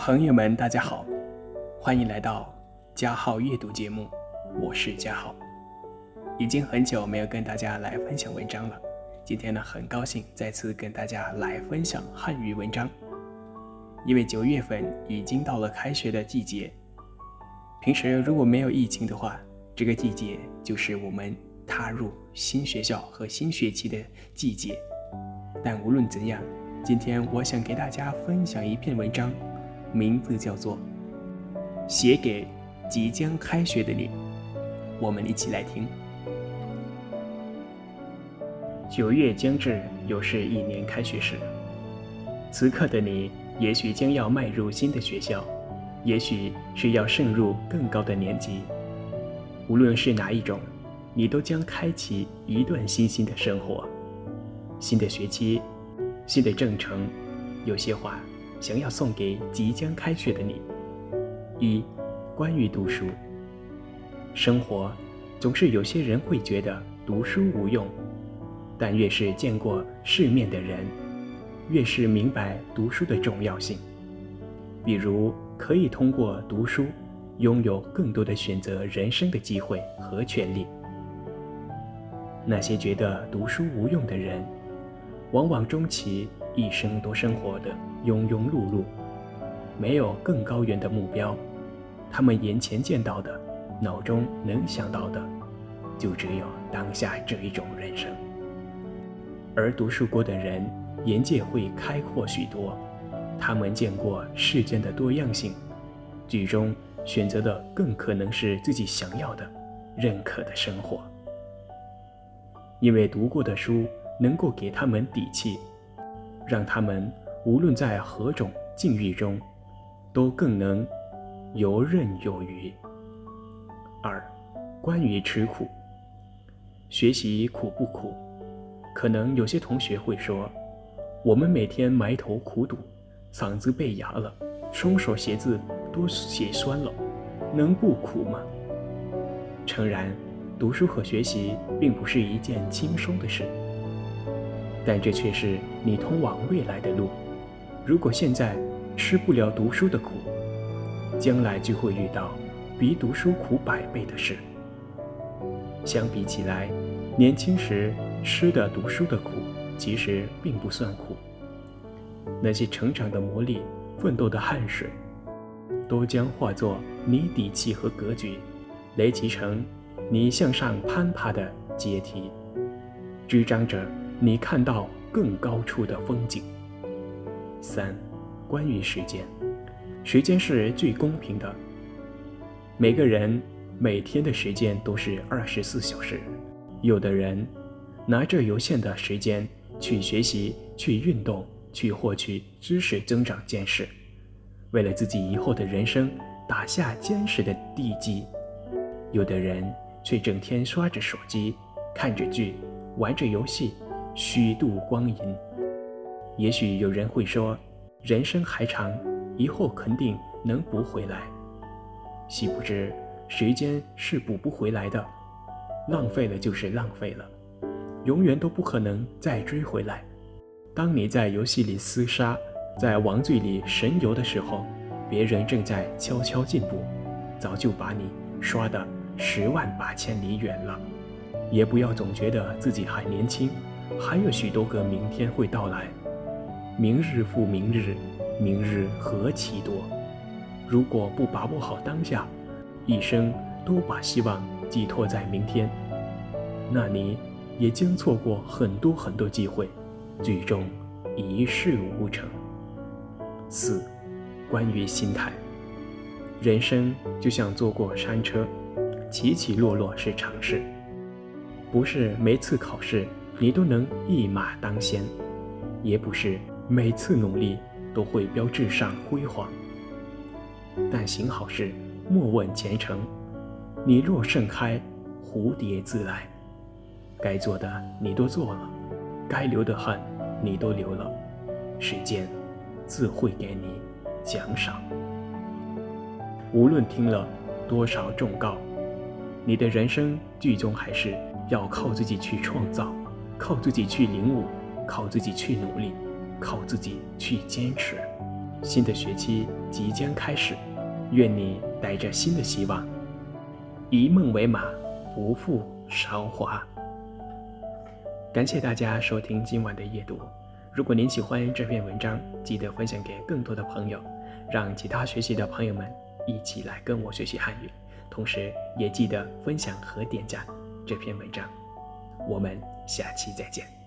朋友们大家好，欢迎来到嘉浩阅读节目，我是嘉浩。已经很久没有跟大家来分享文章了，今天呢很高兴再次跟大家来分享汉语文章。因为9月份已经到了开学的季节，平时如果没有疫情的话，这个季节就是我们踏入新学校和新学期的季节。但无论怎样，今天我想给大家分享一篇文章，名字叫做《写给即将开学的你》，我们一起来听。9月将至，又是一年开学时。此刻的你，也许将要迈入新的学校，也许是要升入更高的年级。无论是哪一种，你都将开启一段新的生活。新的学期，新的征程，有些话想要送给即将开学的你。1. 关于读书。生活总是有些人会觉得读书无用，但越是见过世面的人，越是明白读书的重要性。比如可以通过读书拥有更多的选择人生的机会和权利。那些觉得读书无用的人，往往终其一生都生活的庸庸碌碌，没有更高远的目标。他们眼前见到的，脑中能想到的，就只有当下这一种人生。而读书过的人，眼界会开阔许多，他们见过世间的多样性，最终选择的更可能是自己想要的、认可的生活。因为读过的书能够给他们底气，让他们无论在何种境遇中，都更能游刃有余。2. 关于吃苦。学习苦不苦？可能有些同学会说，我们每天埋头苦读，嗓子被哑了，双手写字都写酸了，能不苦吗？诚然，读书和学习并不是一件轻松的事，但这却是你通往未来的路。如果现在吃不了读书的苦，将来就会遇到比读书苦100倍的事。相比起来，年轻时吃的读书的苦其实并不算苦。那些成长的磨砺、奋斗的汗水，都将化作你底气和格局，累积成你向上攀爬的阶梯，支张着你看到更高处的风景。3. 关于时间。时间是最公平的，每个人每天的时间都是24小时。有的人拿着有限的时间去学习、去运动、去获取知识、增长见识，为了自己以后的人生打下坚实的地基。有的人却整天刷着手机，看着剧，玩着游戏，虚度光阴。也许有人会说，人生还长，以后肯定能补回来。岂不知时间是补不回来的，浪费了就是浪费了，永远都不可能再追回来。当你在游戏里厮杀，在网剧里神游的时候，别人正在悄悄进步，早就把你刷得10万8千里远了。也不要总觉得自己还年轻，还有许多个明天会到来。明日复明日，明日何其多。如果不把握好当下，一生都把希望寄托在明天，那你也将错过很多机会，最终一事无成。4. 关于心态。人生就像坐过山车，起起落落是常事，不是每次考试你都能一马当先，也不是每次努力都会标志上辉煌。但行好事，莫问前程，你若盛开，蝴蝶自来。该做的你都做了，该流的汗你都流了，时间自会给你奖赏。无论听了多少忠告，你的人生最终还是要靠自己去创造，靠自己去领悟，靠自己去努力，靠自己去坚持。新的学期即将开始，愿你带着新的希望，以梦为马，不负韶华。感谢大家收听今晚的夜读。如果您喜欢这篇文章，记得分享给更多的朋友，让其他学习的朋友们一起来跟我学习汉语。同时也记得分享和点赞这篇文章。我们下期再见。